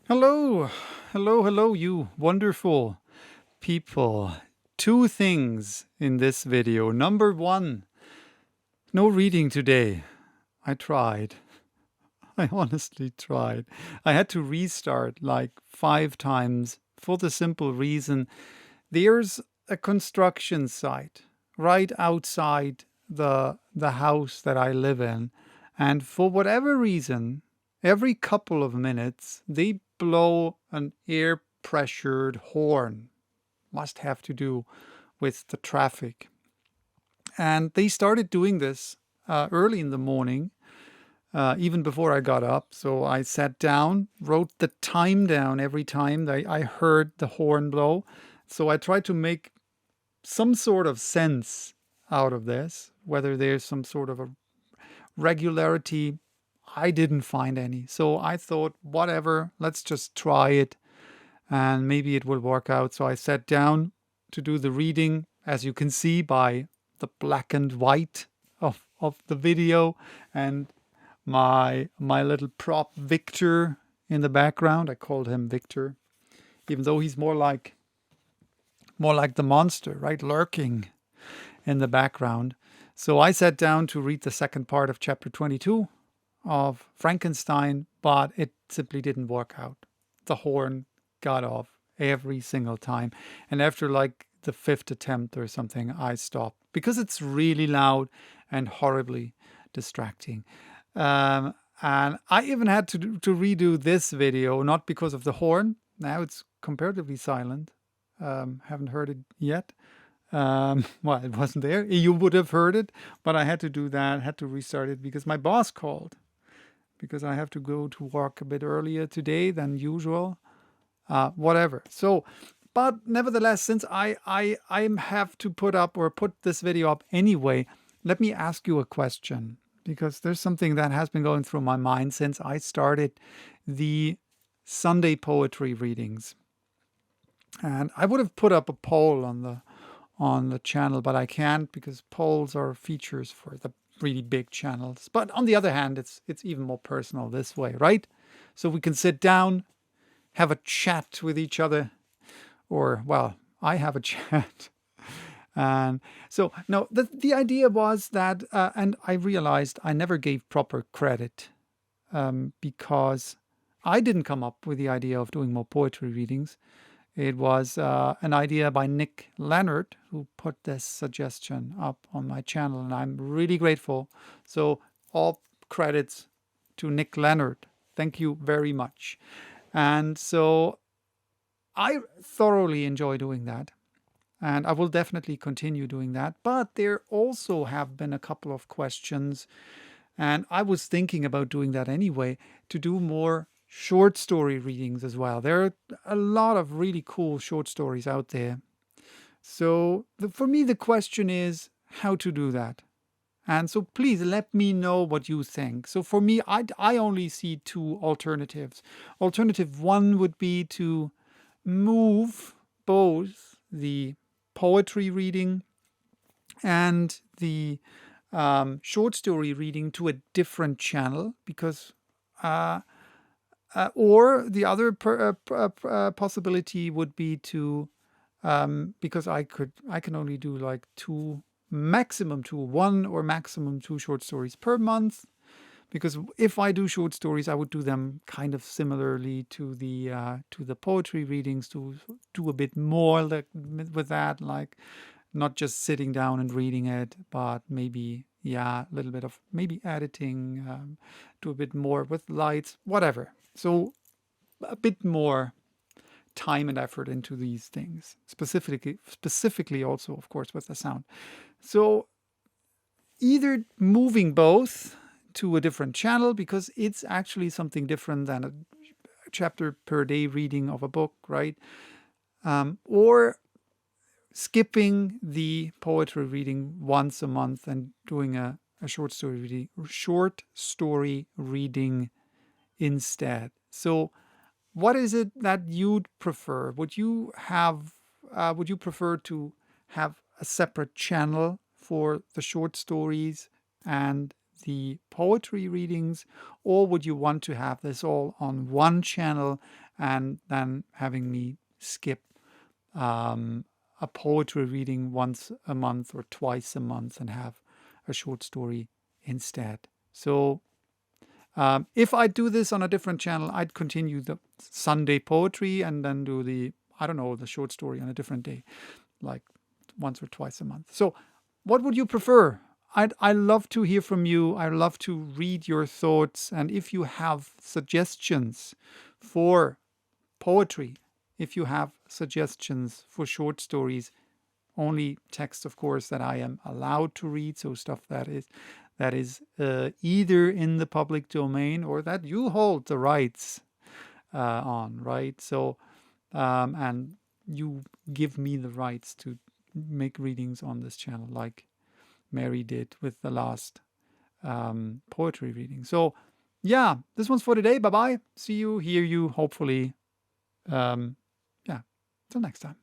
Hello, hello, you wonderful people. Two things in this video. Number one, no reading today. I tried. I honestly tried. I had to restart like 5 times for the simple reason there's a construction site right outside the house that I live in, and for whatever reason, every couple of minutes they blow an air pressured horn. Must have to do with the traffic. And they started doing this early in the morning, even before I got up. So I sat down, wrote the time down every time that I heard the horn blow. So I tried to make some sort of sense out of this, whether there's some sort of a regularity. I didn't find any. So I thought, whatever, let's just try it and maybe it will work out. So I sat down to do the reading, as you can see by the black and white of the video, and my little prop Victor in the background. I called him Victor, even though he's more like the monster, right? Lurking in the background. So I sat down to read the second part of chapter 22 of Frankenstein, but it simply didn't work out. The horn got off every single time. And after like the fifth attempt or something, I stopped because it's really loud and horribly distracting. And I even had to redo this video, not because of the horn. Now it's comparatively silent. Haven't heard it yet. Well, it wasn't there. You would have heard it, but I had to do that, had to restart it because my boss called. Because I have to go to work a bit earlier today than usual. Whatever. So, but nevertheless, since I have to put this video up anyway, let me ask you a question because there's something that has been going through my mind since I started the Sunday poetry readings. And I would have put up a poll on the channel, but I can't because polls are features for the really big channels. But on the other hand, it's even more personal this way, right? So we can sit down, have a chat with each other, or well, I have a chat. And so no, the idea was that, and I realized I never gave proper credit because I didn't come up with the idea of doing more poetry readings. It was an idea by Nick Leonard who put this suggestion up on my channel, and I'm really grateful. So, all credits to Nick Leonard. Thank you very much. And so, I thoroughly enjoy doing that, and I will definitely continue doing that. But there also have been a couple of questions, and I was thinking about doing that anyway, to do more short story readings as well. There are a lot of really cool short stories out there. So for me, the question is how to do that. And so please let me know what you think. So for me, I only see two alternatives. Alternative one would be to move both the poetry reading and the short story reading to a different channel because or the other possibility would be to, because I can only do like one or maximum two short stories per month. Because if I do short stories, I would do them kind of similarly to the poetry readings, to do a bit more with that, like not just sitting down and reading it, but maybe a little bit of maybe editing, do a bit more with lights, whatever. So a bit more time and effort into these things, specifically also, of course, with the sound. So either moving both to a different channel because it's actually something different than a chapter per day reading of a book, right? Or skipping the poetry reading once a month and doing a short story reading instead. So what is it that you'd prefer? Would you prefer to have a separate channel for the short stories and the poetry readings, or would you want to have this all on one channel and then having me skip a poetry reading once a month or twice a month and have a short story instead. So if I do this on a different channel, I'd continue the Sunday poetry and then do the short story on a different day, like once or twice a month. So what would you prefer? I love to hear from you. I love to read your thoughts. And if you have suggestions for poetry, if you have suggestions for short stories, only text, of course, that I am allowed to read. So stuff that is either in the public domain or that you hold the rights on, right? So, and you give me the rights to make readings on this channel, like Mary did with the last poetry reading. So, yeah, this one's for today. Bye bye. See you, hear you, hopefully. Yeah, till next time.